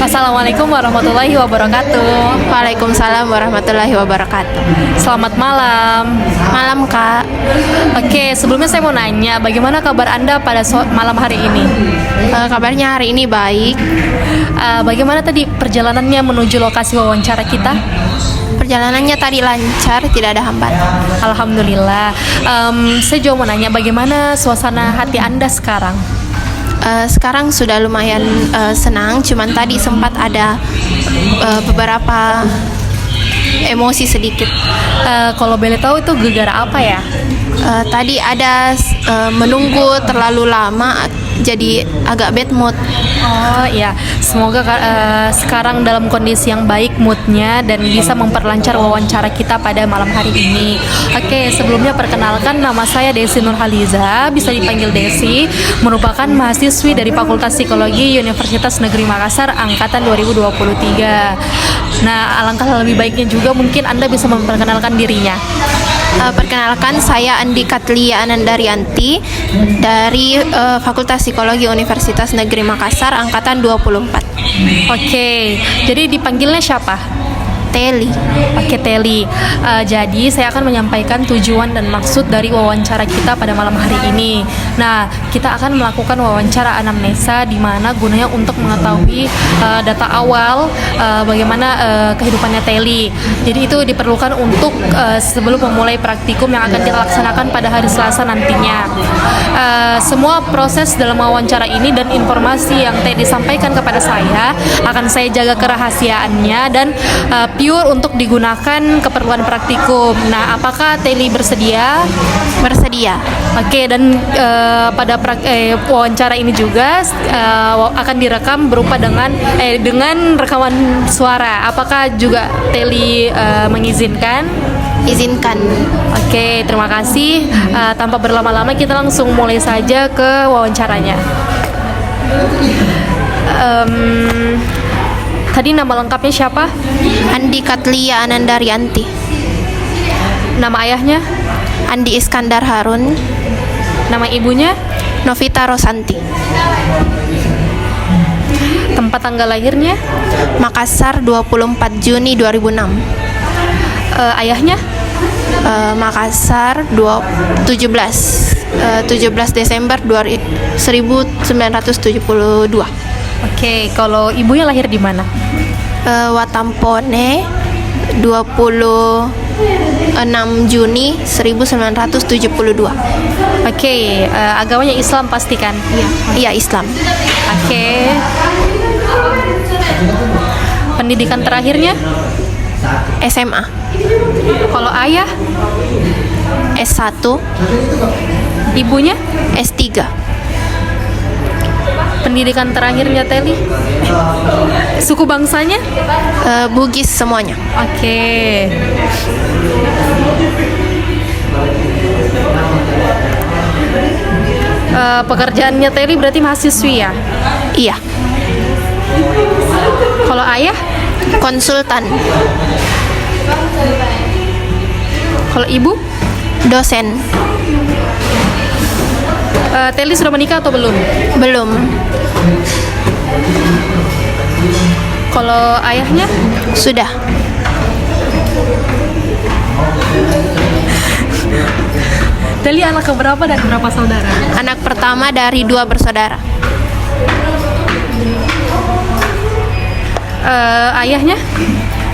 Assalamualaikum warahmatullahi wabarakatuh. Waalaikumsalam warahmatullahi wabarakatuh. Selamat malam. Malam Kak. Oke, sebelumnya saya mau nanya, bagaimana kabar Anda pada malam hari ini? Kabarnya hari ini baik. Bagaimana tadi perjalanannya menuju lokasi wawancara kita? Perjalanannya tadi lancar, tidak ada hambatan. Alhamdulillah. Saya juga mau nanya, bagaimana suasana hati Anda sekarang? Sekarang sudah lumayan senang, cuman tadi sempat ada beberapa emosi sedikit. Kalau boleh tahu itu gara-gara apa ya? Tadi ada menunggu terlalu lama, jadi agak bad mood. Oh iya, semoga sekarang dalam kondisi yang baik moodnya dan bisa memperlancar wawancara kita pada malam hari ini. Oke, sebelumnya perkenalkan, nama saya Desi Nurhaliza, bisa dipanggil Desi, merupakan mahasiswi dari Fakultas Psikologi Universitas Negeri Makassar angkatan 2023. Nah, alangkah lebih baiknya juga mungkin Anda bisa memperkenalkan dirinya. Perkenalkan, saya Andi Katlia Anandarianti dari Fakultas Psikologi Universitas Negeri Makassar angkatan 24. Oke, jadi dipanggilnya siapa? Teli. Oke, Teli. Jadi saya akan menyampaikan tujuan dan maksud dari wawancara kita pada malam hari ini. Nah, kita akan melakukan wawancara anamnesa di mana gunanya untuk mengetahui data awal bagaimana kehidupannya Teli. Jadi itu diperlukan untuk sebelum memulai praktikum yang akan kita laksanakan pada hari Selasa nantinya. Semua proses dalam wawancara ini dan informasi yang Teli sampaikan kepada saya akan saya jaga kerahasiaannya dan pure untuk digunakan keperluan praktikum. Nah, apakah Teli bersedia? Bersedia. Oke, dan pada wawancara ini juga akan direkam berupa dengan rekaman suara. Apakah juga Teli mengizinkan? Izinkan. Oke, terima kasih. Tanpa berlama-lama kita langsung mulai saja ke wawancaranya. Tadi nama lengkapnya siapa? Andi Katlia Anandarianti. Nama ayahnya? Andi Iskandar Harun. Nama ibunya? Novita Rosanti. Tempat tanggal lahirnya? Makassar 24 Juni 2006. Ayahnya? Makassar 17 Desember 1972. Oke, kalau ibunya lahir di mana? Watampone 26 Juni 1972. Oke, agamanya Islam pastikan? Iya, Islam. Oke. Pendidikan terakhirnya? SMA. Kalau ayah? S1. Ibunya? S3. Pendidikan terakhirnya Teli? Suku bangsanya? Bugis semuanya. Oke. Pekerjaannya Teli berarti mahasiswi ya? Iya. Kalau ayah? Konsultan. Kalau ibu? Dosen. Teli sudah menikah atau belum? Belum. Kalau ayahnya? Sudah. Teli anak keberapa dan berapa saudara? Anak pertama dari 2 bersaudara. Ayahnya?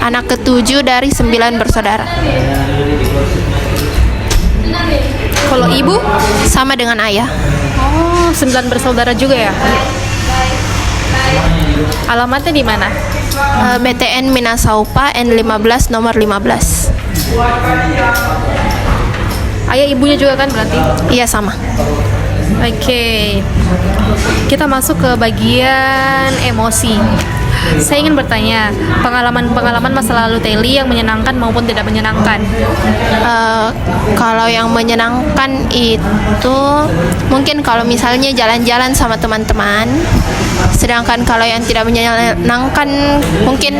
Anak ke-7 dari 9 bersaudara. Kalau ibu? Sama dengan ayah. Oh, 9 bersaudara juga ya? Alamatnya di mana? BTN Minasaupa N15 nomor 15. Ayah ibunya juga kan berarti? Iya, sama. Oke. Kita masuk ke bagian emosi. Saya ingin bertanya, pengalaman-pengalaman masa lalu Teli yang menyenangkan maupun tidak menyenangkan. Kalau yang menyenangkan itu mungkin kalau misalnya jalan-jalan sama teman-teman. Sedangkan kalau yang tidak menyenangkan mungkin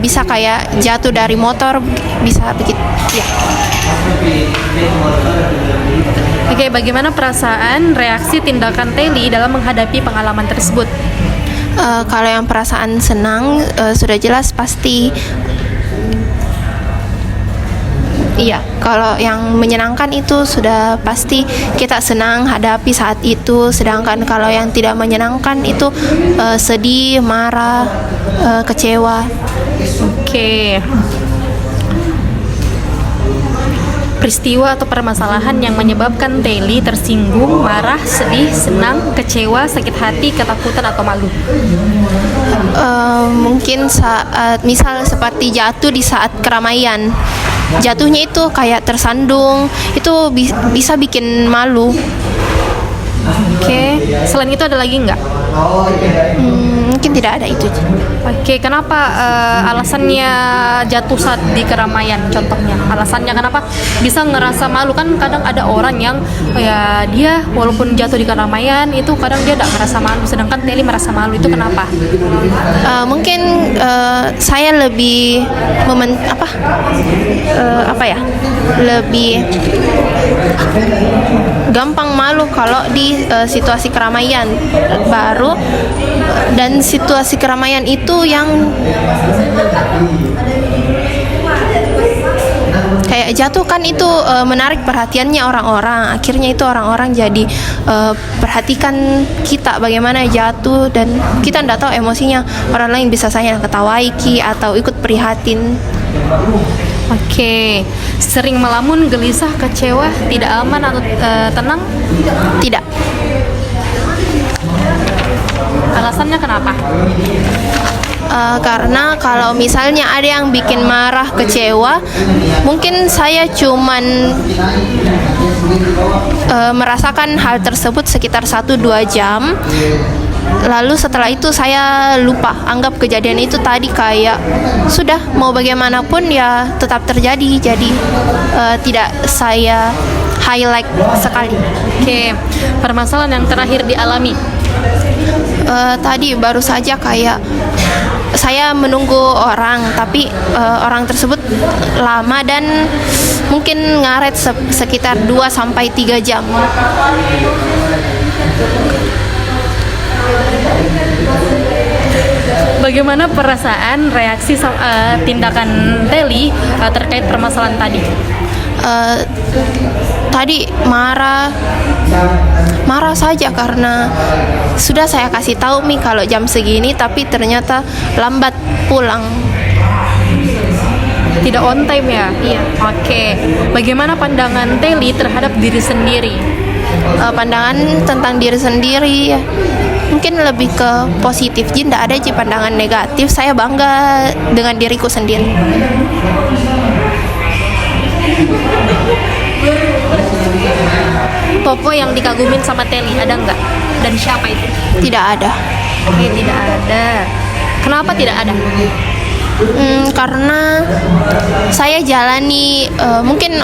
bisa kayak jatuh dari motor, bisa begitu. Ya. Oke, bagaimana perasaan, reaksi, tindakan Teli dalam menghadapi pengalaman tersebut? Kalau yang perasaan senang sudah jelas pasti. Iya, kalau yang menyenangkan itu sudah pasti kita senang hadapi saat itu. Sedangkan kalau yang tidak menyenangkan itu sedih, marah, kecewa. Oke. Peristiwa atau permasalahan yang menyebabkan Teli tersinggung, marah, sedih, senang, kecewa, sakit hati, ketakutan atau malu. Mungkin saat misal seperti jatuh di saat keramaian. Jatuhnya itu kayak tersandung, itu bisa bikin malu. Oke. Selain itu ada lagi nggak? Mungkin tidak ada itu. Oke, kenapa alasannya jatuh saat di keramaian? Contohnya, alasannya kenapa bisa ngerasa malu? Kan kadang ada orang yang ya dia walaupun jatuh di keramaian itu kadang dia tidak merasa malu, sedangkan Teli merasa malu. Itu kenapa? Mungkin saya lebih lebih gampang malu kalau di situasi keramaian baru, dan situasi keramaian itu yang kayak jatuh kan itu menarik perhatiannya orang-orang. Akhirnya itu orang-orang jadi perhatikan kita bagaimana jatuh, dan kita tidak tahu emosinya orang lain bisa saja ketawai atau ikut prihatin. Oke. Sering melamun, gelisah, kecewa, tidak aman atau tenang? Tidak. Alasannya kenapa? Karena kalau misalnya ada yang bikin marah, kecewa, mungkin saya cuman merasakan hal tersebut sekitar 1-2 jam. Lalu setelah itu saya lupa, anggap kejadian itu tadi kayak sudah, mau bagaimanapun ya tetap terjadi. Jadi tidak saya highlight sekali. Oke. Permasalahan yang terakhir dialami. Tadi baru saja kayak saya menunggu orang, tapi orang tersebut lama dan mungkin ngaret sekitar 2-3 jam. Bagaimana perasaan, reaksi, tindakan Teli terkait permasalahan tadi? Tadi marah saja karena sudah saya kasih tahu kalau jam segini, tapi ternyata lambat pulang. Tidak on time ya? Iya. Oke. Bagaimana pandangan Teli terhadap diri sendiri? Pandangan tentang diri sendiri ya, mungkin lebih ke positif. Jadi tidak ada pandangan negatif. Saya bangga dengan diriku sendiri. Tokoh yang dikagumin sama Teli ada nggak? Dan siapa itu? Tidak ada. Oke, tidak ada. Kenapa tidak ada? Karena saya jalani, mungkin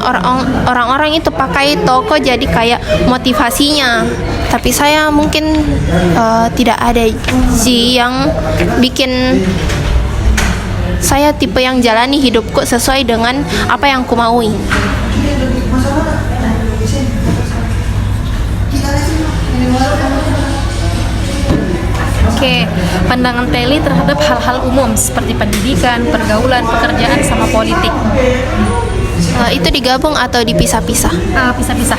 orang-orang itu pakai toko jadi kayak motivasinya, tapi saya mungkin tidak ada sih yang bikin saya tipe yang jalani hidupku sesuai dengan apa yang ku maui. Oke, pandangan Teli terhadap hal-hal umum seperti pendidikan, pergaulan, pekerjaan, sama politik. Itu digabung atau dipisah-pisah? Pisah-pisah.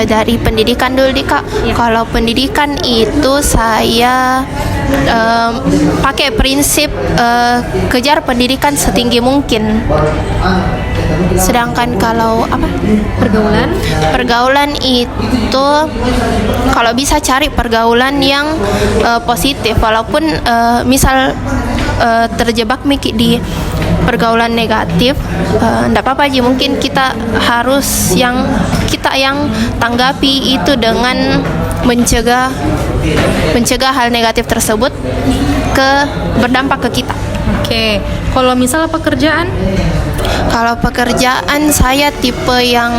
Dari pendidikan dulu nih Kak. Iya. Kalau pendidikan itu saya pakai prinsip kejar pendidikan setinggi mungkin. Sedangkan kalau pergaulan itu kalau bisa cari pergaulan yang positif, walaupun misal terjebak di pergaulan negatif, enggak apa-apa aja. Mungkin kita harus yang tanggapi itu dengan mencegah hal negatif tersebut berdampak ke kita. Oke, kalau misalnya pekerjaan? Kalau pekerjaan saya tipe yang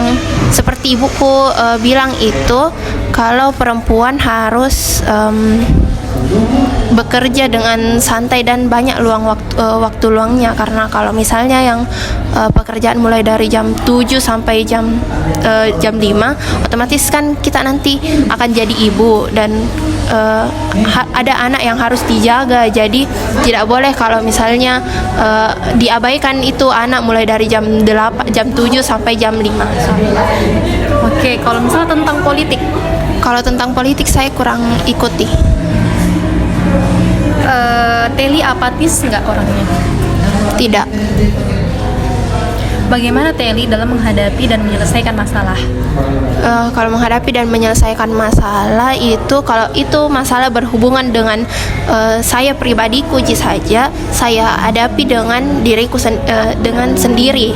seperti ibuku bilang itu, kalau perempuan harus bekerja dengan santai dan banyak waktu luangnya, karena kalau misalnya yang pekerjaan mulai dari jam 7 sampai jam 5, otomatis kan kita nanti akan jadi ibu dan ada anak yang harus dijaga. Jadi tidak boleh kalau misalnya diabaikan itu anak mulai dari jam 7 sampai jam 5. Oke, kalau misalnya tentang politik, Kalau tentang politik saya kurang ikuti. Teli apatis nggak orangnya? Tidak. Bagaimana Teli dalam menghadapi dan menyelesaikan masalah? Kalau menghadapi dan menyelesaikan masalah itu, kalau itu masalah berhubungan dengan saya pribadiku saja, saya hadapi dengan diriku dengan sendiri.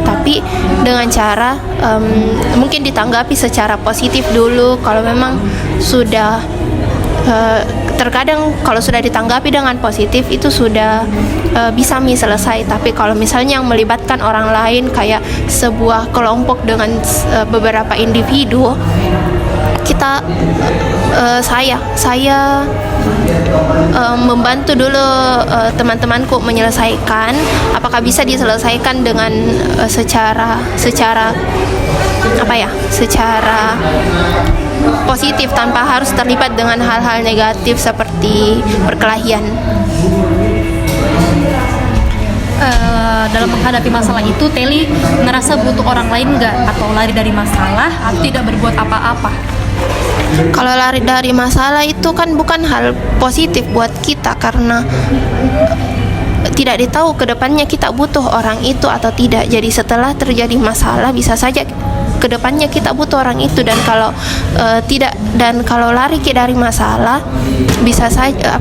Tapi dengan cara mungkin ditanggapi secara positif dulu. Kalau memang sudah terkadang kalau sudah ditanggapi dengan positif itu sudah bisa selesai. Tapi kalau misalnya yang melibatkan orang lain kayak sebuah kelompok dengan beberapa individu, saya membantu dulu teman-temanku menyelesaikan. Apakah bisa diselesaikan dengan secara positif tanpa harus terlibat dengan hal-hal negatif seperti perkelahian. Dalam menghadapi masalah itu, Teli ngerasa butuh orang lain nggak? Atau lari dari masalah atau tidak berbuat apa-apa? Kalau lari dari masalah itu kan bukan hal positif buat kita, karena tidak ditahu ke depannya kita butuh orang itu atau tidak. Jadi setelah terjadi masalah bisa saja ke depannya kita butuh orang itu, dan kalau tidak, dan kalau lari dari masalah bisa saja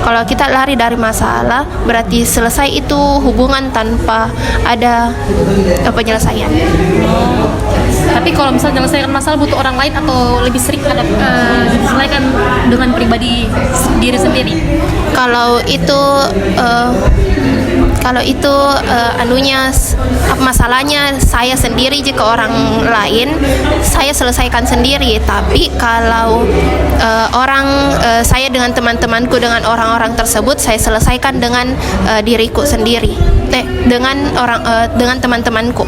kalau kita lari dari masalah berarti selesai itu hubungan tanpa ada penyelesaian. Tapi kalau misalnya menyelesaikan masalah butuh orang lain atau lebih sering diselesaikan dengan pribadi diri sendiri? Kalau itu masalahnya saya sendiri, jika orang lain saya selesaikan sendiri. Tapi kalau saya dengan teman-temanku, dengan orang-orang tersebut saya selesaikan dengan diriku sendiri, dengan teman-temanku.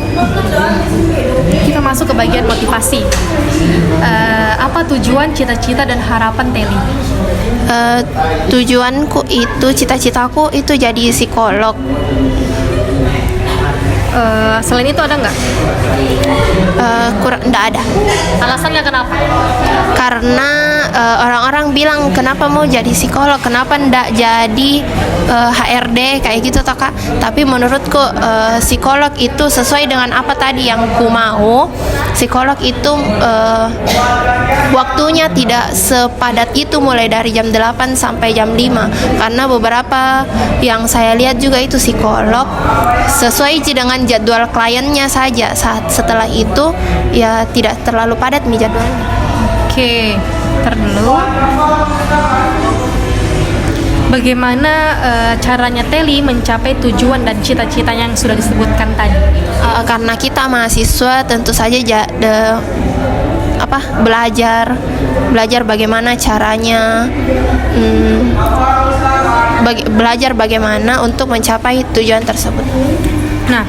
Kita masuk ke bagian motivasi. Apa tujuan, cita-cita, dan harapan Teli? Tujuanku itu, cita-citaku itu jadi psikolog. Selain itu ada nggak? Nggak ada. Alasannya kenapa? Karena orang-orang bilang kenapa mau jadi psikolog, kenapa ndak jadi HRD kayak gitu toh Kak. Tapi menurutku psikolog itu sesuai dengan apa tadi yang ku mau. Psikolog itu waktunya tidak sepadat itu, mulai dari jam 8 sampai jam 5. Karena beberapa yang saya lihat juga itu psikolog sesuai dengan jadwal kliennya saja. Setelah itu ya tidak terlalu padat nih jadwalnya. Oke, ntar dulu. Bagaimana caranya Teli mencapai tujuan dan cita-cita yang sudah disebutkan tadi? Karena kita mahasiswa tentu saja belajar bagaimana caranya, belajar bagaimana untuk mencapai tujuan tersebut. Nah,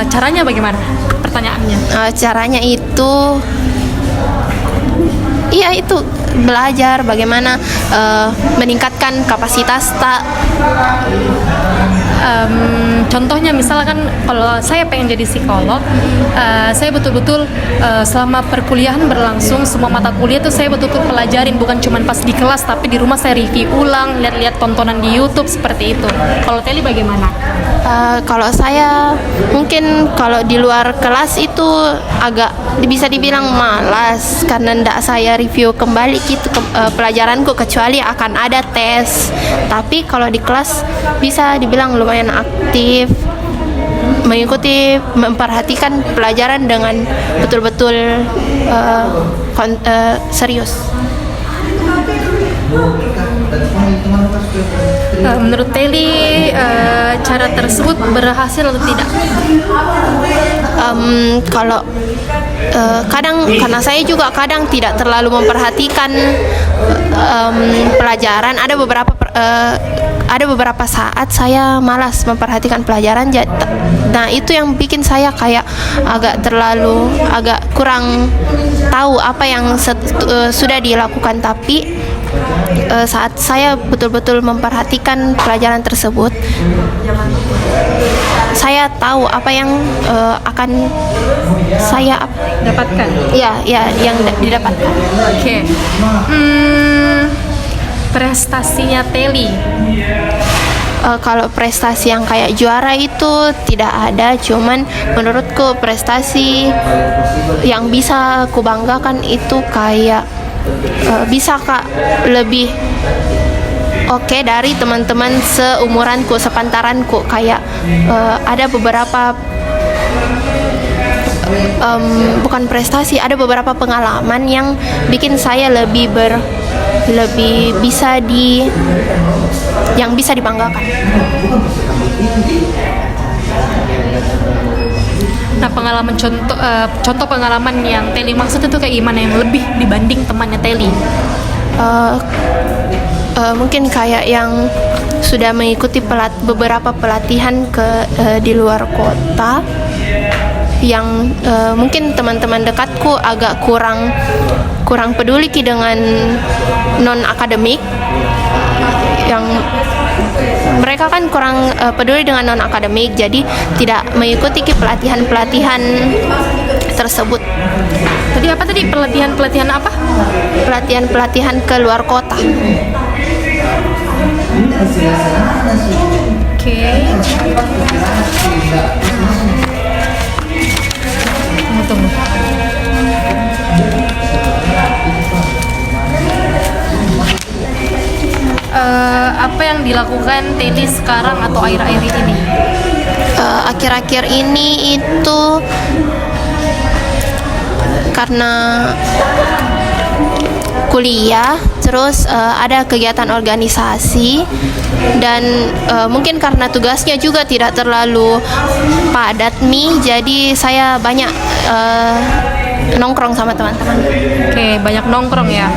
caranya bagaimana? Pertanyaannya. Caranya itu belajar bagaimana meningkatkan kapasitas Contohnya misalkan kalau saya pengen jadi psikolog, saya betul-betul selama perkuliahan berlangsung, semua mata kuliah itu saya betul-betul pelajarin, bukan cuma pas di kelas, tapi di rumah saya review ulang, lihat-lihat tontonan di YouTube seperti itu. Kalau Teli bagaimana? Kalau saya mungkin kalau di luar kelas itu agak bisa dibilang malas, karena ndak saya review kembali gitu pelajaranku, kecuali akan ada tes. Tapi kalau di kelas bisa dibilang lumayan aktif, mengikuti, memperhatikan pelajaran dengan betul-betul serius. Menurut Teli, cara tersebut berhasil atau tidak? Kalau kadang, karena saya juga kadang tidak terlalu memperhatikan pelajaran, ada beberapa saat saya malas memperhatikan pelajaran. Nah, itu yang bikin saya kayak agak kurang tahu apa yang sudah dilakukan. Tapi saat saya betul-betul memperhatikan pelajaran tersebut, saya tahu apa yang akan saya Dapatkan. ya yang didapatkan. Oke. Prestasinya Teli. Kalau prestasi yang kayak juara itu tidak ada, cuman menurutku prestasi yang bisa kubanggakan itu kayak bisa Kak lebih oke dari teman-teman seumuranku, sepantaranku. Kayak ada beberapa bukan prestasi, ada beberapa pengalaman yang bikin saya lebih bisa yang bisa dibanggakan. Nah, contoh pengalaman yang Teli maksud itu kayak gimana, yang lebih dibanding temannya Teli? Mungkin kayak yang sudah mengikuti beberapa pelatihan di luar kota, yang mungkin teman-teman dekatku agak kurang peduli dengan non akademik, yang mereka kan kurang peduli dengan non akademik, jadi tidak mengikuti pelatihan tersebut. Tadi apa tadi, pelatihan apa? Pelatihan ke luar kota. Oke. Tunggu. Apa yang dilakukan Teddy sekarang atau akhir-akhir ini? Akhir-akhir ini itu karena kuliah, terus ada kegiatan organisasi, dan mungkin karena tugasnya juga tidak terlalu padat jadi saya banyak nongkrong sama teman-teman. Oke, banyak nongkrong ya.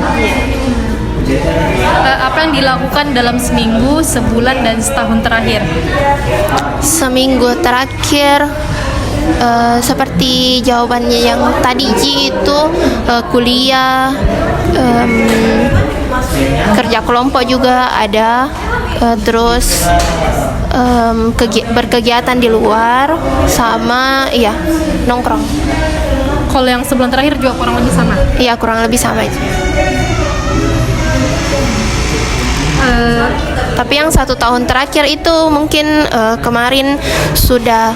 Apa yang dilakukan dalam seminggu, sebulan, dan setahun terakhir? Seminggu terakhir, seperti jawabannya yang tadi Ji, itu kuliah, kerja kelompok juga ada, terus berkegiatan di luar, sama ya nongkrong. Kalau yang sebulan terakhir juga kurang lebih sama? Iya, kurang lebih sama aja. Tapi yang 1 tahun terakhir itu mungkin kemarin sudah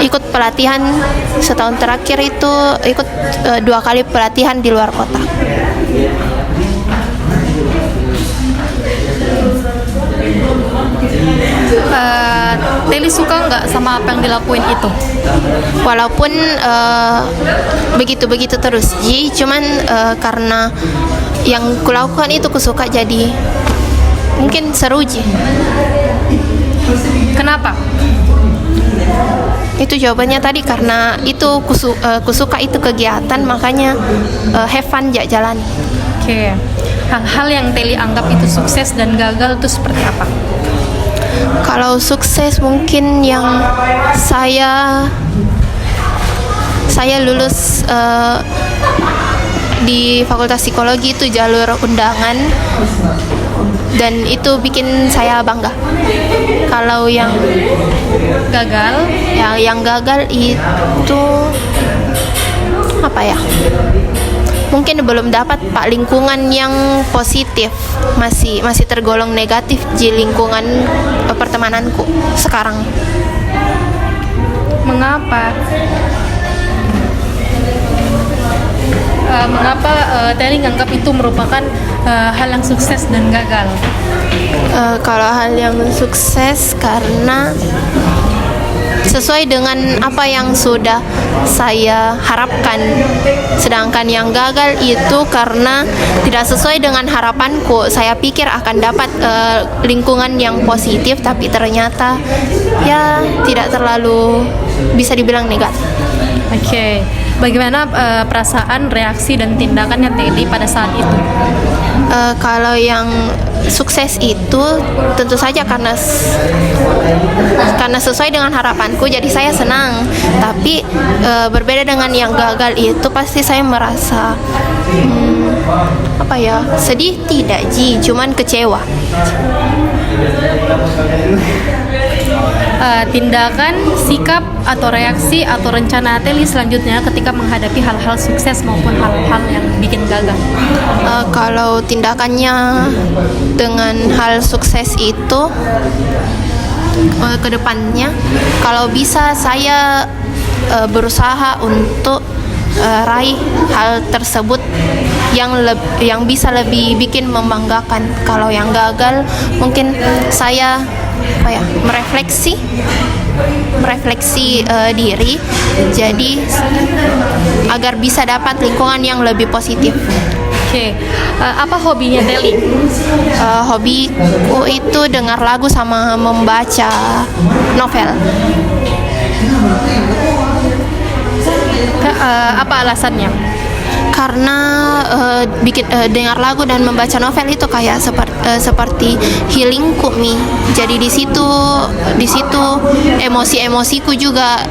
ikut pelatihan. Setahun terakhir itu ikut 2 kali pelatihan di luar kota. Teli suka nggak sama apa yang dilakuin itu? Walaupun begitu-begitu terus Ji, cuman karena yang kulakukan itu kusuka, jadi mungkin seru Ji. Kenapa? Itu jawabannya tadi, karena itu kusuka itu kegiatan, makanya have fun jalan. Oke. Hal-hal yang Teli anggap itu sukses dan gagal itu seperti apa? Kalau sukses mungkin yang saya lulus di Fakultas Psikologi, itu jalur undangan, dan itu bikin saya bangga. Kalau yang Gagal? yang gagal itu apa ya? Mungkin belum dapat lingkungan yang positif, masih tergolong negatif di lingkungan pertemananku sekarang. Mengapa? Mengapa Teli nganggap itu merupakan hal yang sukses dan gagal? Kalau hal yang sukses karena sesuai dengan apa yang sudah saya harapkan. Sedangkan yang gagal itu karena tidak sesuai dengan harapanku. Saya pikir akan dapat lingkungan yang positif, tapi ternyata ya tidak terlalu bisa dibilang negatif. Oke, bagaimana perasaan, reaksi, dan tindakannya Teli pada saat itu? Kalau yang sukses itu tentu saja karena sesuai dengan harapanku, jadi saya senang. Tapi berbeda dengan yang gagal itu pasti saya merasa sedih tidak Ji, cuman kecewa. Tindakan, sikap, atau reaksi atau rencana Teli selanjutnya ketika menghadapi hal-hal sukses maupun hal-hal yang bikin gagal. Kalau tindakannya dengan hal sukses itu ke depannya, kalau bisa saya berusaha untuk raih hal tersebut yang bisa lebih bikin membanggakan. Kalau yang gagal mungkin saya merefleksi diri, jadi agar bisa dapat lingkungan yang lebih positif. Oke, apa hobinya Teli? Hobiku itu dengar lagu sama membaca novel. Apa alasannya? Karena dengar lagu dan membaca novel itu kayak seperti healingku mi. Jadi di situ emosi-emosiku juga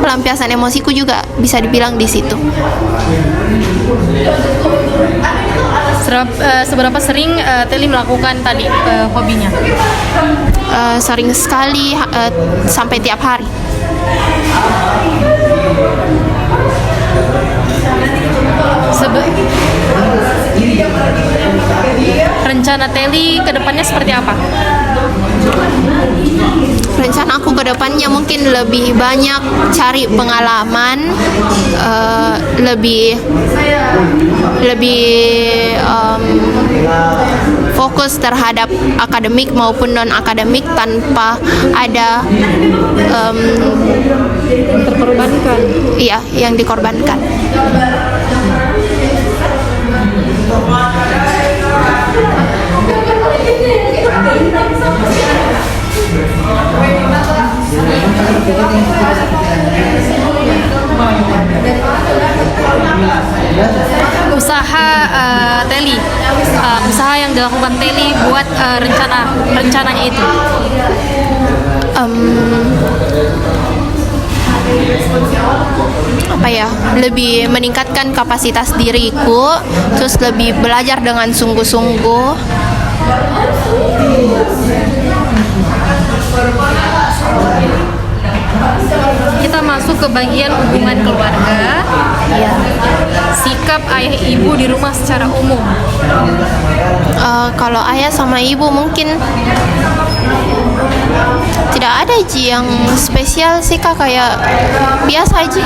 pelampiasan emosiku juga bisa dibilang di situ. Seberapa sering Teli melakukan tadi hobinya? Sering sekali, sampai tiap hari. Rencana Teli ke depannya seperti apa? Rencana aku ke depannya mungkin lebih banyak cari pengalaman, lebih fokus terhadap akademik maupun non akademik tanpa ada Terkorbankan. iya yang dikorbankan. Usaha Teli, usaha yang dilakukan Teli buat rencananya itu. Lebih meningkatkan kapasitas diriku, terus lebih belajar dengan sungguh-sungguh. Kita masuk ke bagian hubungan keluarga. Ya. Sikap ayah ibu di rumah secara umum. Kalau ayah sama ibu mungkin tidak ada Ji yang spesial sih Kak, kayak biasa aja.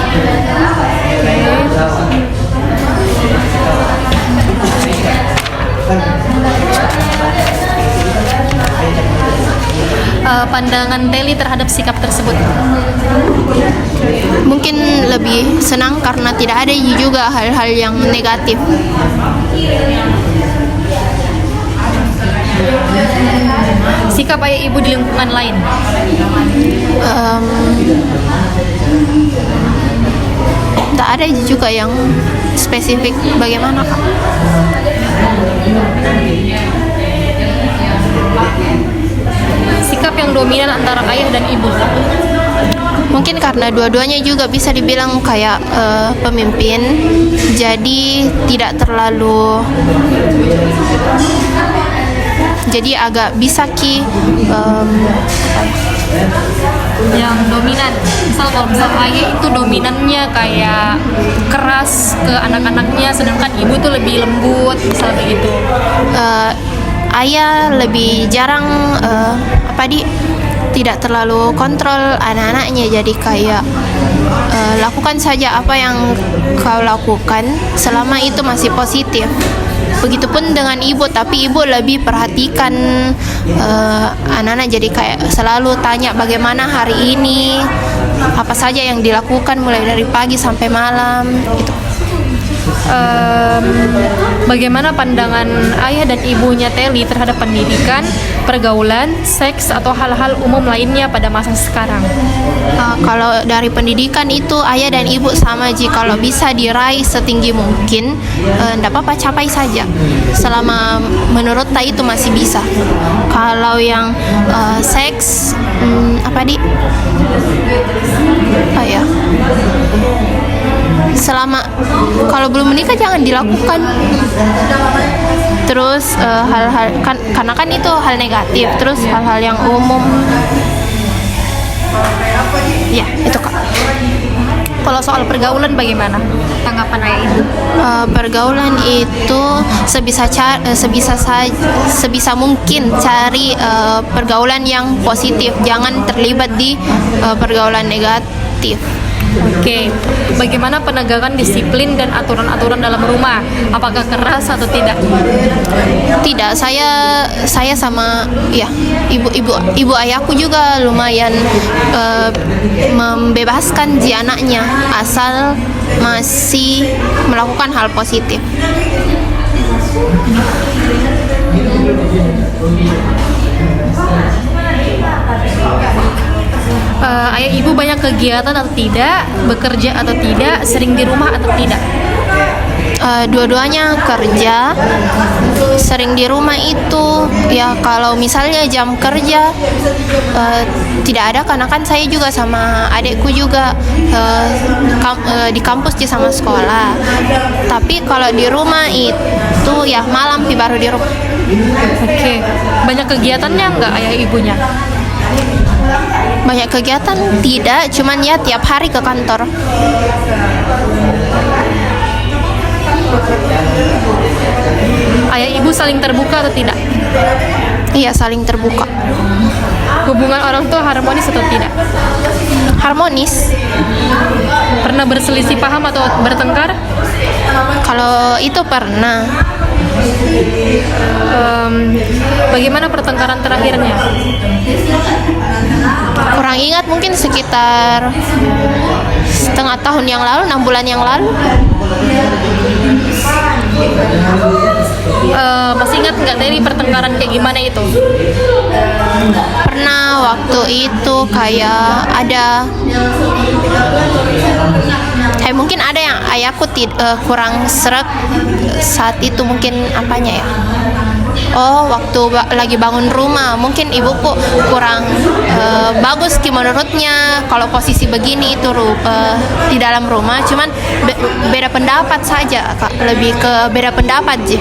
Pandangan Teli terhadap sikap tersebut. Mungkin lebih senang karena tidak ada juga hal-hal yang negatif. Sikap ayah ibu di lingkungan lain. Tak ada juga yang spesifik bagaimana Kak. Sikap yang dominan antara ayah dan ibu. Mungkin karena dua-duanya juga bisa dibilang kayak pemimpin, jadi tidak terlalu, jadi agak bisa yang dominan. Kalau ayah itu dominannya kayak keras ke anak-anaknya, sedangkan ibu tuh lebih lembut, misalnya begitu. Ayah lebih jarang tidak terlalu kontrol anak-anaknya, jadi kayak lakukan saja apa yang kau lakukan selama itu masih positif. Begitupun dengan ibu, tapi ibu lebih perhatikan anak-anak, jadi kayak selalu tanya bagaimana hari ini, apa saja yang dilakukan mulai dari pagi sampai malam gitu. Bagaimana pandangan ayah dan ibunya Teli terhadap pendidikan, pergaulan, seks, atau hal-hal umum lainnya pada masa sekarang? Kalau dari pendidikan itu ayah dan ibu sama Ji, kalau bisa diraih setinggi mungkin, tidak apa-apa, capai saja selama menurut Tai itu masih bisa. Kalau yang seks, apa di? Ya. Selama kalau belum menikah jangan dilakukan. Terus hal-hal karena kan itu hal negatif. Terus hal-hal yang umum, ya itu Kak. Kalau soal pergaulan bagaimana tanggapan ayah ibu? Pergaulan itu sebisa mungkin cari pergaulan yang positif, jangan terlibat di pergaulan negatif. Oke, bagaimana penegakan disiplin dan aturan-aturan dalam rumah? Apakah keras atau tidak? Tidak, saya sama ya ibu ayahku juga lumayan membebaskan anaknya asal masih melakukan hal positif. Ayah ibu banyak kegiatan atau tidak, bekerja atau tidak, sering di rumah atau tidak? Dua-duanya kerja, sering di rumah itu ya kalau misalnya jam kerja tidak ada, karena kan saya juga sama adikku juga di kampus di sama sekolah. Tapi kalau di rumah itu ya malam baru di rumah. Oke, banyak kegiatannya nggak ayah ibunya? Banyak kegiatan tidak, cuman ya tiap hari ke kantor. Ayah ibu saling terbuka atau tidak? Iya, saling terbuka. Hubungan orang tua harmonis atau tidak? Harmonis. Pernah berselisih paham atau bertengkar? Kalau itu pernah. Bagaimana pertengkaran terakhirnya? Kurang ingat, mungkin sekitar setengah tahun yang lalu, 6 bulan yang lalu. Masih ingat nggak tadi pertengkaran kayak gimana itu? Pernah waktu itu kayak ada mungkin ada yang ayahku kurang seret saat itu, mungkin apanya ya? Oh, waktu lagi bangun rumah, mungkin ibuku kurang bagus menurutnya kalau posisi begini itu di dalam rumah. Cuman beda pendapat saja Kak, lebih ke beda pendapat sih.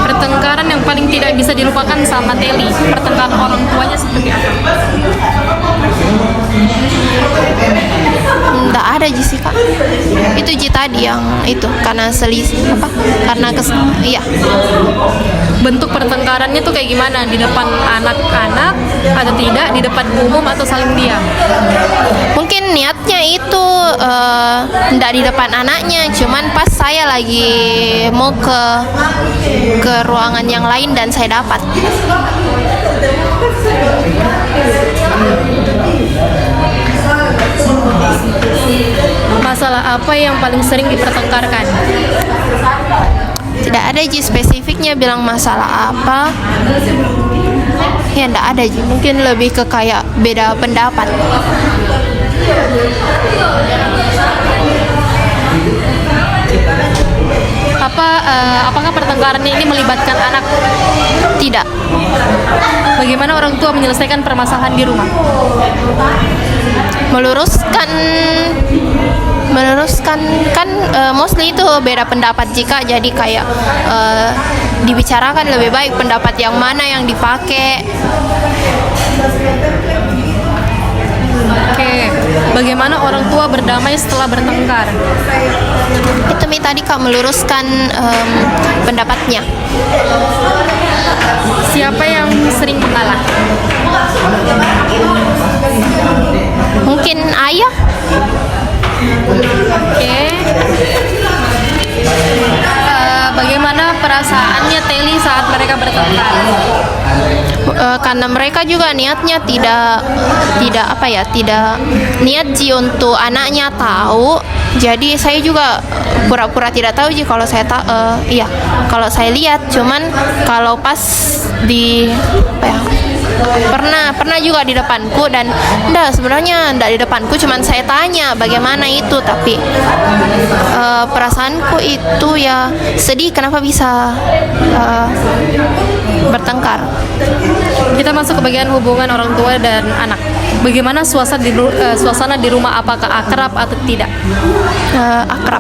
Pertengkaran yang paling tidak bisa dilupakan sama Teli, pertengkaran orang tuanya seperti apa? Nggak ada sih Kak. Itu tadi yang itu karena selisih apa? Karena iya. Bentuk pertengkarannya tuh kayak gimana? Di depan anak-anak atau tidak? Di depan umum atau saling diam? Mungkin niatnya itu nggak di depan anaknya, cuman pas saya lagi mau ke ruangan yang lain dan saya dapat. Masalah apa yang paling sering dipertengkarkan? Tidak ada spesifiknya bilang masalah apa. Ya tidak ada mungkin lebih ke kayak beda pendapat. Apakah pertengkarannya ini melibatkan anak? Tidak. Bagaimana orang tua menyelesaikan permasalahan di rumah? Meluruskan kan mostly itu beda pendapat jika jadi kayak dibicarakan lebih baik pendapat yang mana yang dipakai. Oke, bagaimana orang tua berdamai setelah bertengkar? Itu tadi Kak, meluruskan pendapatnya. Siapa yang sering mengalah? bertengkar? Karena mereka juga niatnya tidak apa ya, tidak niat ji untuk anaknya tahu. Jadi saya juga pura-pura tidak tahu ji kalau saya iya, kalau saya lihat. Cuman kalau pas di apa ya, pernah juga di depanku, dan sebenarnya enggak di depanku, cuman saya tanya bagaimana itu, tapi perasaanku itu ya sedih kenapa bisa bertengkar. Kita masuk ke bagian hubungan orang tua dan anak. Bagaimana suasana di rumah? Apakah akrab atau tidak? Akrab.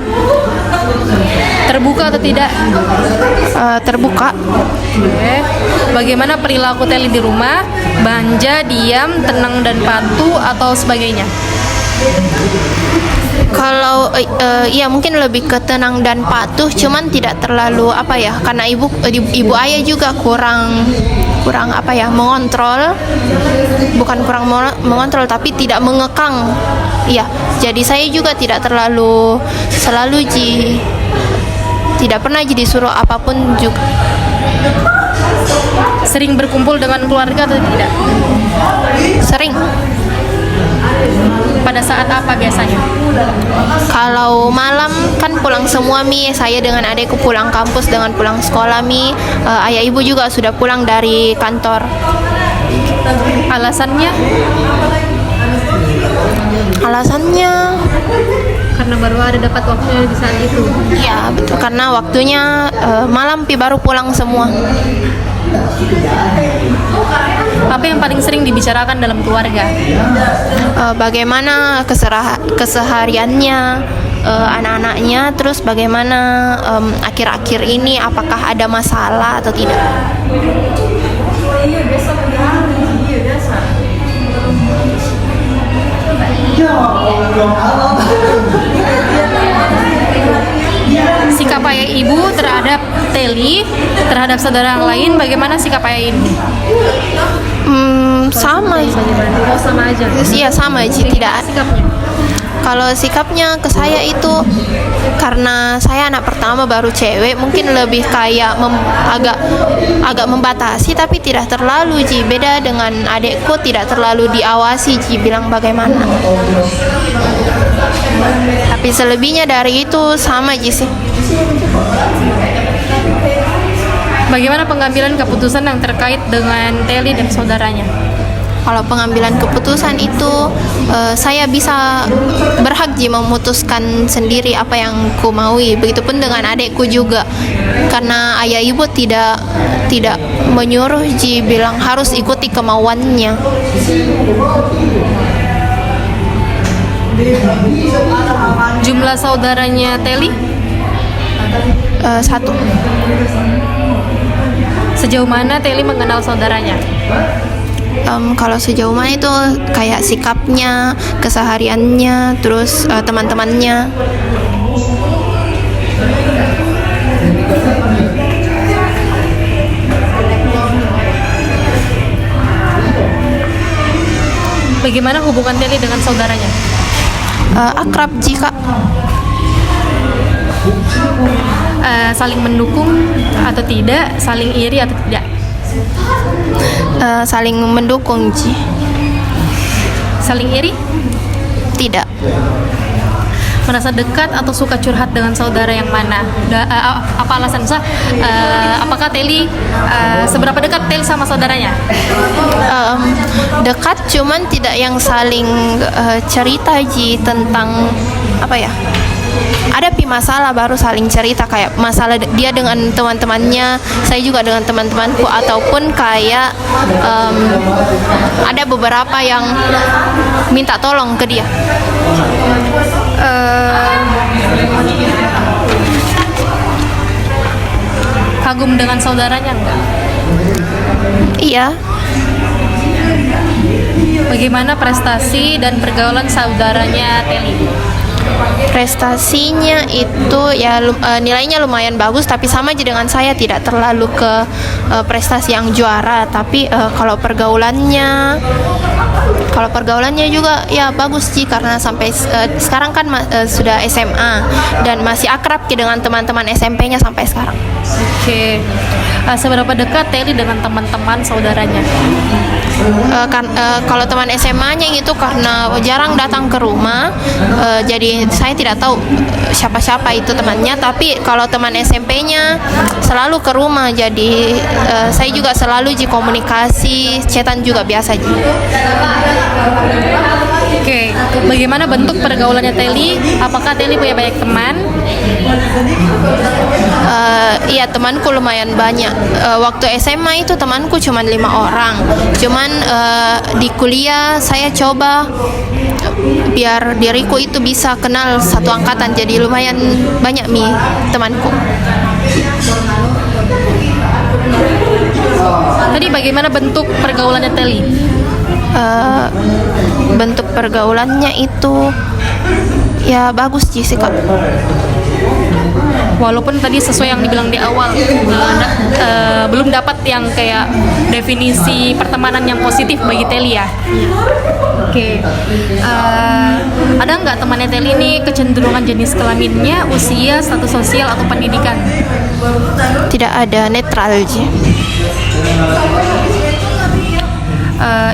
Terbuka atau tidak? Terbuka. Oke. Bagaimana perilaku Teli di rumah? Manja, diam, tenang dan patuh atau sebagainya? Kalau iya mungkin lebih ke tenang dan patuh, cuman tidak terlalu apa ya, karena ibu ayah juga kurang apa ya, mengontrol, bukan kurang mengontrol tapi tidak mengekang. Iya, jadi saya juga tidak selalu tidak pernah jadi suruh apapun juga. Sering berkumpul dengan keluarga atau tidak? Sering. Pada saat apa biasanya? Kalau malam kan pulang semua saya dengan adekku pulang kampus dengan pulang sekolah ayah ibu juga sudah pulang dari kantor. Alasannya? Karena baru ada dapat waktunya di saat itu. Iya betul, karena waktunya malam baru pulang semua. Apa yang paling sering dibicarakan dalam keluarga? Bagaimana kesehariannya anak-anaknya, terus bagaimana akhir-akhir ini apakah ada masalah atau tidak. Sikap ayah ibu terhadap Teli, terhadap saudara yang lain, bagaimana sikap ayah ibu? Sama. Oh, sama aja. Iya sama aja, tidak. Sikapnya? Kalau sikapnya ke saya itu, karena saya anak pertama baru cewek, mungkin lebih kayak agak membatasi, tapi tidak terlalu ji. Beda dengan adekku, tidak terlalu diawasi ji, bilang bagaimana. Tapi selebihnya dari itu sama ji sih. Bagaimana pengambilan keputusan yang terkait dengan Teli dan saudaranya? Kalau pengambilan keputusan itu saya bisa berhak ji memutuskan sendiri apa yang ku maui. Begitupun dengan adekku juga, karena ayah ibu tidak menyuruh ji, bilang harus ikuti kemauannya. Jumlah saudaranya Teli? 1. Sejauh mana Teli mengenal saudaranya? Kalau sejauh mana itu kayak sikapnya, kesehariannya, terus teman-temannya. Bagaimana hubungan Teli dengan saudaranya? Akrab jika saling mendukung atau tidak, saling iri atau tidak? Saling mendukung ji. Saling iri? Tidak. Merasa dekat atau suka curhat dengan saudara yang mana? Apa alasan? Apakah Teli seberapa dekat Teli sama saudaranya? Dekat, cuman tidak yang saling cerita ji tentang apa ya, ada masalah baru saling cerita, kayak masalah dia dengan teman-temannya, saya juga dengan teman-temanku, ataupun kayak ada beberapa yang minta tolong ke dia. Kagum dengan saudaranya enggak? Iya. Bagaimana prestasi dan pergaulan saudaranya Teli? Prestasinya itu ya nilainya lumayan bagus, tapi sama aja dengan saya, tidak terlalu ke prestasi yang juara, tapi kalau pergaulannya juga ya bagus sih, karena sampai sekarang kan sudah SMA dan masih akrab dengan teman-teman SMP-nya sampai sekarang. Oke. seberapa dekat Teli dengan teman-teman saudaranya? Kalau teman SMA-nya itu karena jarang datang ke rumah, jadi saya tidak tahu siapa-siapa itu temannya. Tapi kalau teman SMP-nya selalu ke rumah, jadi saya juga selalu komunikasi, chatan juga biasa. Oke, bagaimana bentuk pergaulannya Teli? Apakah Teli punya banyak teman? Iya, temanku lumayan banyak. Waktu SMA itu temanku cuma 5 orang. Cuman di kuliah saya coba biar diriku itu bisa kenal satu angkatan, jadi lumayan banyak temanku. Tadi bagaimana bentuk pergaulannya Teli? Bentuk pergaulannya itu ya bagus sih Kak. Walaupun tadi sesuai yang dibilang di awal, belum dapat yang kayak definisi pertemanan yang positif bagi Teli ya. Oke. Ada nggak temannya Teli ini kecenderungan jenis kelaminnya, usia, status sosial atau pendidikan? Tidak ada, netral aja.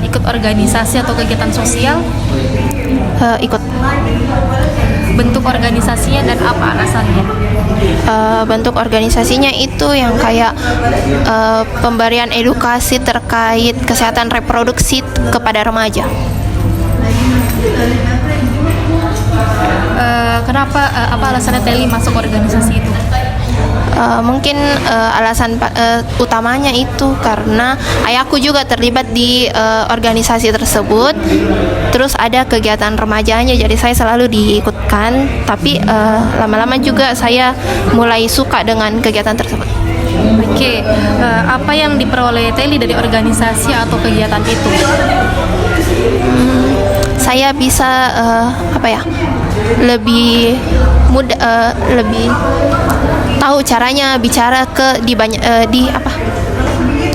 Ikut organisasi atau kegiatan sosial? Ikut. Bentuk organisasinya dan apa alasannya? Bentuk organisasinya itu yang kayak pemberian edukasi terkait kesehatan reproduksi kepada remaja. Kenapa apa alasannya Teli masuk organisasi itu? Mungkin alasan utamanya itu karena ayahku juga terlibat di organisasi tersebut. Terus ada kegiatan remajanya, jadi saya selalu diikutkan. Tapi lama-lama juga saya mulai suka dengan kegiatan tersebut. Oke, apa yang diperoleh Teli dari organisasi atau kegiatan itu? Saya bisa lebih mudah, lebih tahu caranya bicara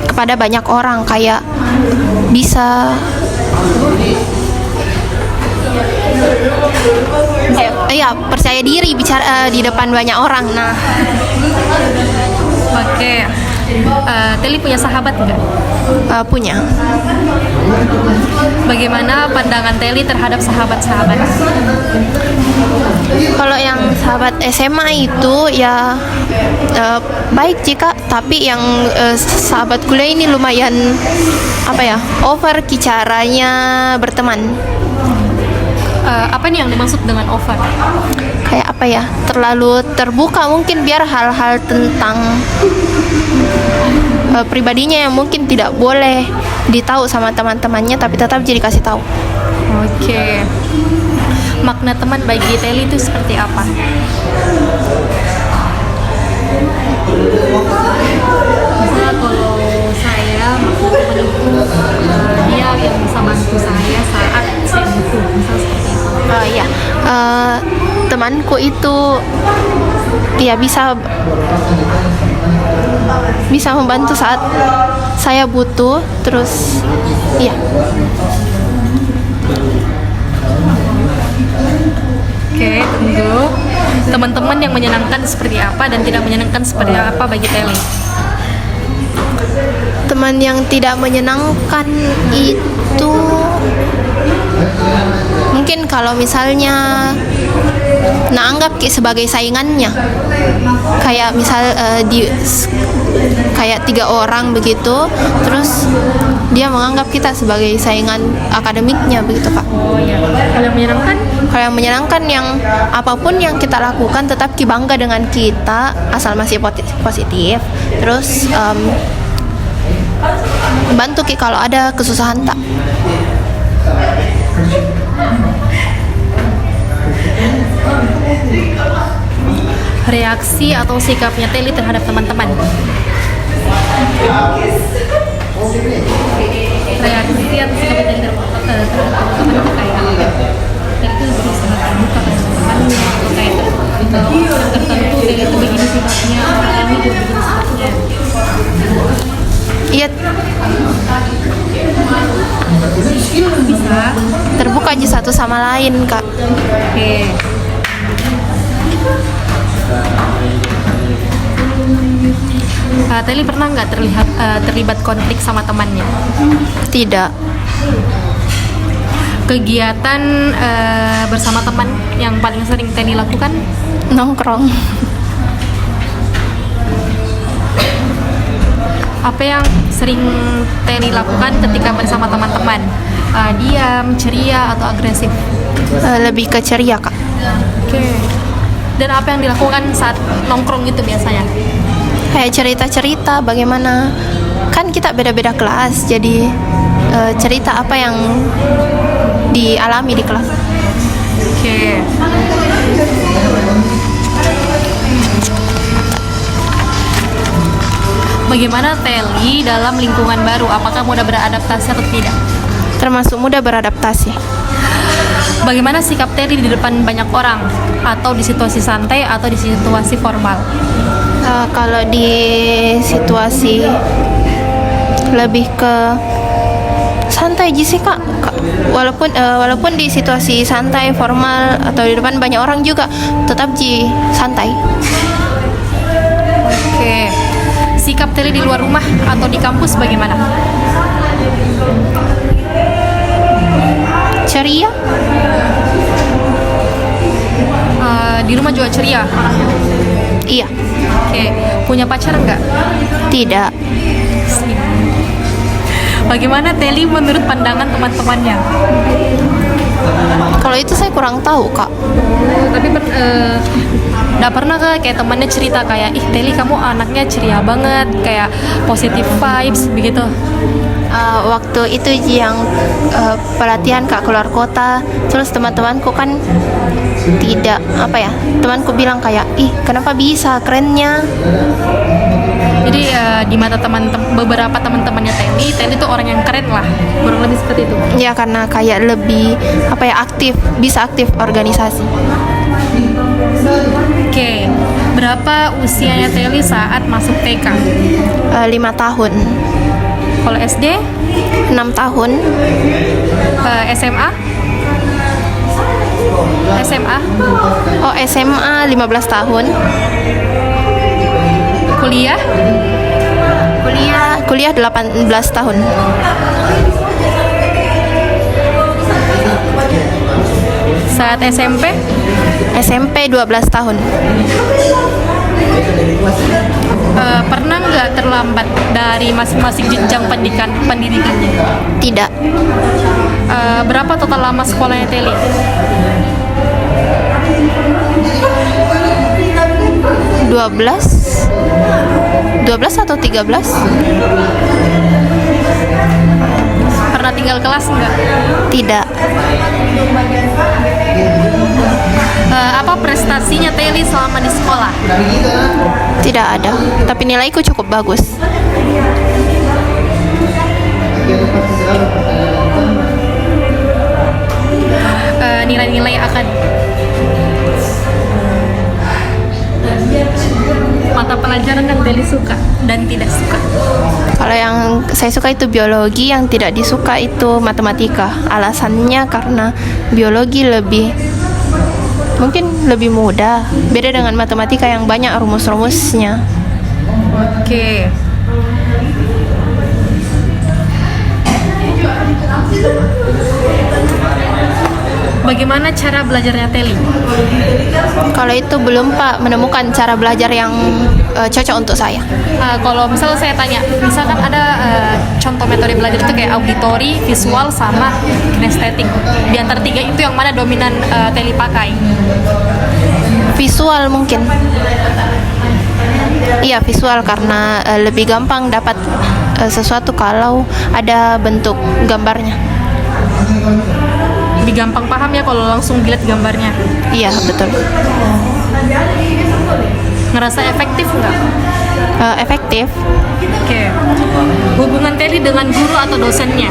kepada banyak orang, kayak bisa percaya diri bicara di depan banyak orang. Nah, oke. Teli punya sahabat nggak? Punya. Bagaimana pandangan Teli terhadap sahabat-sahabat? Kalau yang sahabat SMA itu ya baik jika, tapi yang sahabat kuliah ini lumayan over caranya berteman. Apa nih yang dimaksud dengan over? Kayak terlalu terbuka mungkin, biar hal-hal tentang pribadinya yang mungkin tidak boleh ditahu sama teman-temannya, tapi tetap jadi kasih tahu. Oke. Makna teman bagi Teli itu seperti apa? Misalnya kalau saya, makna teman itu dia yang bisa bantu saya saat saya butuh, misal seperti itu. Temanku itu dia bisa membantu saat saya butuh. Terus Oke, tunggu. Teman-teman yang menyenangkan seperti apa dan tidak menyenangkan seperti apa bagi Teli? teman yang tidak menyenangkan itu mungkin kalau misalnya anggap sebagai saingannya, kayak misal kayak 3 orang begitu, terus dia menganggap kita sebagai saingan akademiknya begitu Kak. Oh iya. Kalau yang menyenangkan? Kalau yang menyenangkan, yang apapun yang kita lakukan tetap bangga dengan kita asal masih positif. Terus bantu kalau ada kesusahan tak. Reaksi atau sikapnya Teli terhadap teman-teman? Reaksi atau sikapnya Teli terhadap teman-teman itu kayak apa? Teli itu berusaha terbuka pada teman-temannya, atau kayak tertentu Teli itu begini sifatnya, orang ini juga begini sifatnya. Iya, Bisa terbuka aja satu sama lain Kak. Oke. Teli pernah nggak terlibat konflik sama temannya? Tidak. Kegiatan bersama teman yang paling sering Teli lakukan? Nongkrong. Apa yang sering Teli lakukan ketika bersama teman-teman? Diam, ceria, atau agresif? Lebih ke ceria, Kak. Oke. Dan apa yang dilakukan saat nongkrong itu biasanya? Kayak cerita-cerita bagaimana, kan kita beda-beda kelas, jadi cerita apa yang dialami di kelas. Oke. Bagaimana Teli dalam lingkungan baru? Apakah mudah beradaptasi atau tidak? Termasuk mudah beradaptasi. Bagaimana sikap Teli di depan banyak orang? Atau di situasi santai atau di situasi formal? Kalau di situasi lebih ke santai aja sih, Kak. Walaupun di situasi santai, formal, atau di depan banyak orang juga tetap santai. Oke. Sikap Teli di luar rumah atau di kampus bagaimana? Ceria. Di rumah juga ceria. Iya. Oke. Punya pacar nggak? Tidak. Bagaimana Teli menurut pandangan teman-temannya? Kalau itu saya kurang tahu, Kak. Tapi nggak pernah kayak temannya cerita kayak, ih Teli kamu anaknya ceria banget, kayak positive vibes begitu? Waktu itu yang pelatihan Kak keluar kota, terus teman-temanku kan tidak temanku bilang kayak, ih kenapa bisa, kerennya. Jadi di mata beberapa teman-temannya Teli tuh orang yang keren lah, kurang lebih seperti itu. Ya karena kayak lebih aktif, bisa aktif organisasi. Oke. Berapa usianya Teli saat masuk TK? 5 tahun. Kalau SD? 6 tahun. SMA? Oh, SMA 15 tahun. Kuliah? Kuliah 18 tahun. Saat SMP? SMP 12 tahun. Pernah nggak terlambat dari masing-masing jenjang pendidikannya? Tidak. Berapa total lama sekolahnya Teli? 12 atau 13? Pernah tinggal kelas nggak? Tidak. Apa prestasinya Teli selama di sekolah? Tidak ada. Tapi nilaiku cukup bagus. Nilai-nilai mata pelajaran yang Teli suka dan tidak suka? Kalau yang saya suka itu biologi, yang tidak disuka itu matematika. Alasannya karena biologi mungkin lebih mudah, beda dengan matematika yang banyak rumus-rumusnya. Oke. Bagaimana cara belajarnya Teli? Kalau itu belum Pak menemukan cara belajar yang cocok untuk saya. Kalau misalnya saya tanya, misalkan ada contoh metode belajar itu kayak auditori, visual, sama kinestetik. Di antara tiga itu yang mana dominan Teli pakai? Visual mungkin. Iya, visual karena lebih gampang dapat sesuatu kalau ada bentuk gambarnya. Lebih gampang paham ya kalau langsung dilihat gambarnya. Iya, betul. Ngerasa efektif nggak? Efektif. Oke. Hubungan Teli dengan guru atau dosennya?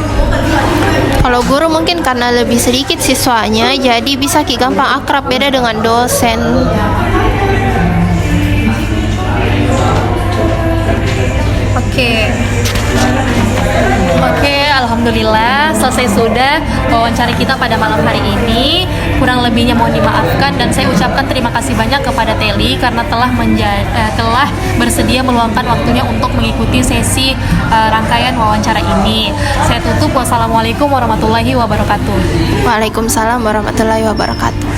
Kalau guru mungkin karena lebih sedikit siswanya, jadi bisa gampang akrab, beda dengan dosen. Oke, alhamdulillah selesai sudah wawancara kita pada malam hari ini. Kurang lebihnya mohon dimaafkan, dan saya ucapkan terima kasih banyak kepada Teli karena telah bersedia meluangkan waktunya untuk mengikuti sesi rangkaian wawancara ini. Saya tutup. Wassalamualaikum warahmatullahi wabarakatuh. Waalaikumsalam warahmatullahi wabarakatuh.